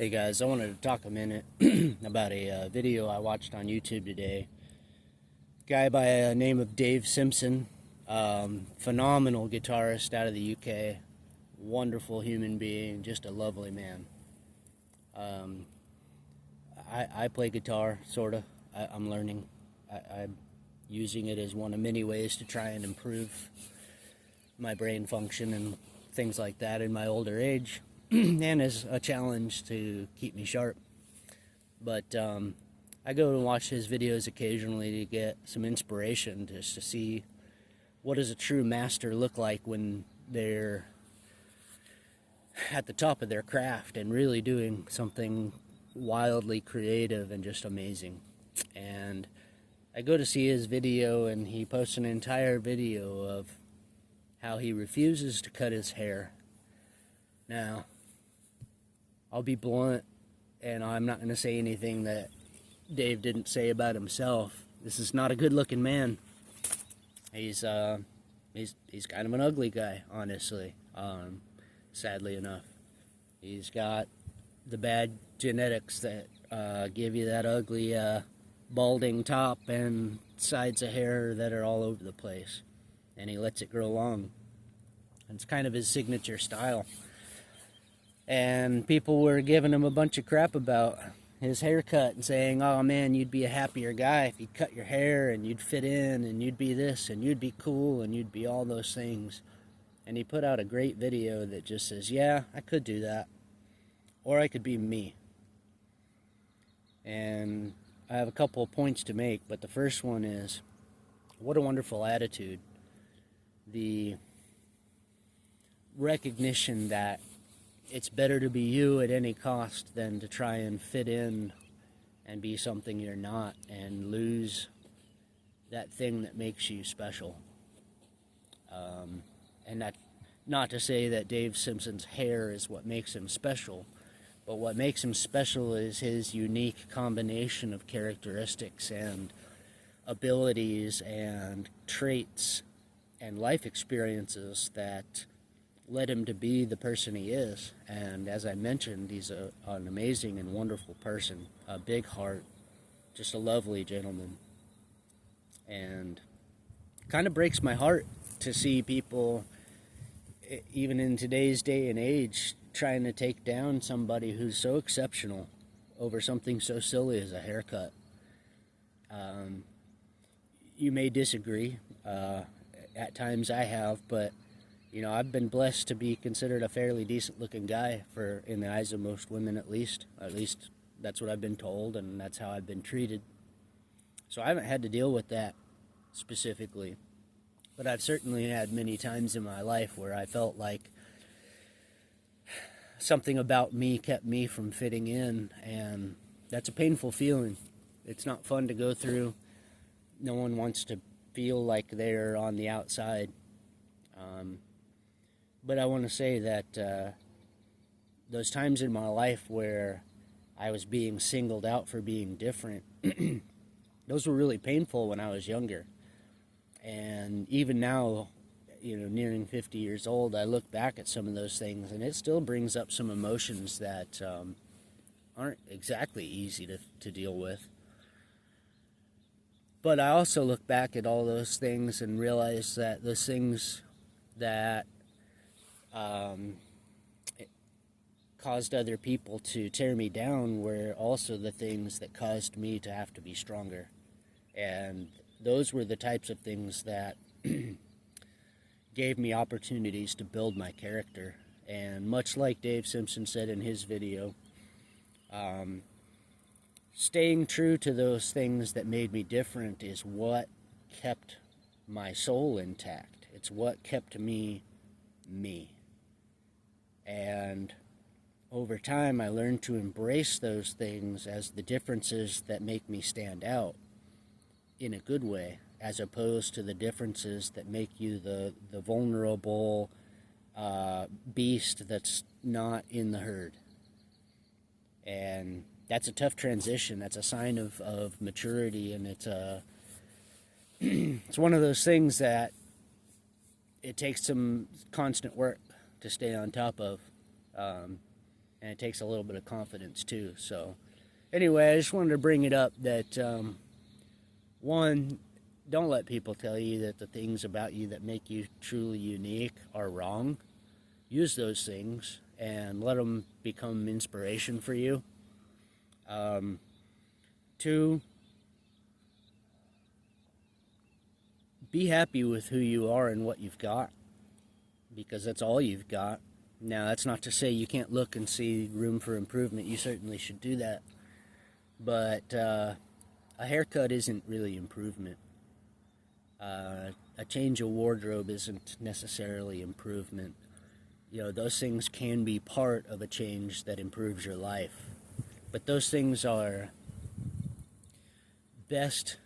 Hey guys, I wanted to talk a minute about a video I watched on YouTube today. Guy by the name of Dave Simpson, phenomenal guitarist out of the UK, wonderful human being, just a lovely man. I play guitar, sorta. I'm learning. I'm using it as one of many ways to try and improve my brain function and things like that in my older age. And as a challenge to keep me sharp. But I go and watch his videos occasionally to get some inspiration, just to see what does a true master look like when they're at the top of their craft and really doing something wildly creative and just amazing. And I go to see his video, and he posts an entire video of how he refuses to cut his hair. Now, I'll be blunt, and I'm not going to say anything that Dave didn't say about himself. This is not a good-looking man. He's kind of an ugly guy, honestly. Sadly enough, he's got the bad genetics that give you that ugly, balding top and sides of hair that are all over the place, and he lets it grow long. It's kind of his signature style. And people were giving him a bunch of crap about his haircut and saying, oh man, you'd be a happier guy if you'd cut your hair and you'd fit in and you'd be this and you'd be cool and you'd be all those things. And he put out a great video that just says, yeah, I could do that. Or I could be me. And I have a couple of points to make, but the first one is, what a wonderful attitude. The recognition that it's better to be you at any cost than to try and fit in and be something you're not and lose that thing that makes you special. And that, not to say that Dave Simpson's hair is what makes him special, but what makes him special is his unique combination of characteristics and abilities and traits and life experiences that led him to be the person he is. And as I mentioned, he's an amazing and wonderful person, a big heart, just a lovely gentleman. And it kind of breaks my heart to see people, even in today's day and age, trying to take down somebody who's so exceptional over something so silly as a haircut. You may disagree. At times I have, but you know, I've been blessed to be considered a fairly decent-looking guy, in the eyes of most women, at least. At least that's what I've been told, and that's how I've been treated. So I haven't had to deal with that specifically. But I've certainly had many times in my life where I felt like something about me kept me from fitting in, and that's a painful feeling. It's not fun to go through. No one wants to feel like they're on the outside. But I want to say that those times in my life where I was being singled out for being different, those were really painful when I was younger. And even now, you know, nearing 50 years old, I look back at some of those things, and it still brings up some emotions that aren't exactly easy to deal with. But I also look back at all those things and realize that those things that it caused other people to tear me down were also the things that caused me to have to be stronger. And those were the types of things that gave me opportunities to build my character. And much like Dave Simpson said in his video, staying true to those things that made me different is what kept my soul intact. It's what kept me me. And over time, I learned to embrace those things as the differences that make me stand out in a good way, as opposed to the differences that make you the vulnerable beast that's not in the herd. And that's a tough transition. That's a sign of maturity, and it's one of those things that it takes some constant work to stay on top of. and it takes a little bit of confidence too. So anyway, I just wanted to bring it up that one, don't let people tell you that the things about you that make you truly unique are wrong. Use those things and let them become inspiration for you. Two, be happy with who you are and what you've got, because that's all you've got. Now, that's not to say you can't look and see room for improvement. You certainly should do that. But a haircut isn't really improvement. A change of wardrobe isn't necessarily improvement. You know, those things can be part of a change that improves your life. But those things are best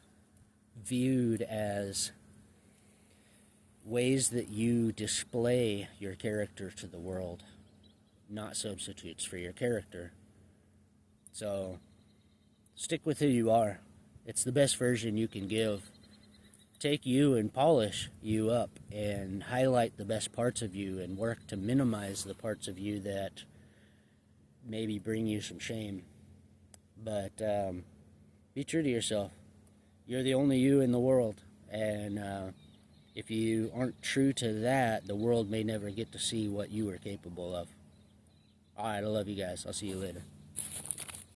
viewed as ways that you display your character to the world, not substitutes for your character. So, stick with who you are. It's the best version you can give. Take you and polish you up and highlight the best parts of you and work to minimize the parts of you that maybe bring you some shame. But be true to yourself. You're the only you in the world, and if you aren't true to that, the world may never get to see what you are capable of. Alright, I love you guys. I'll see you later.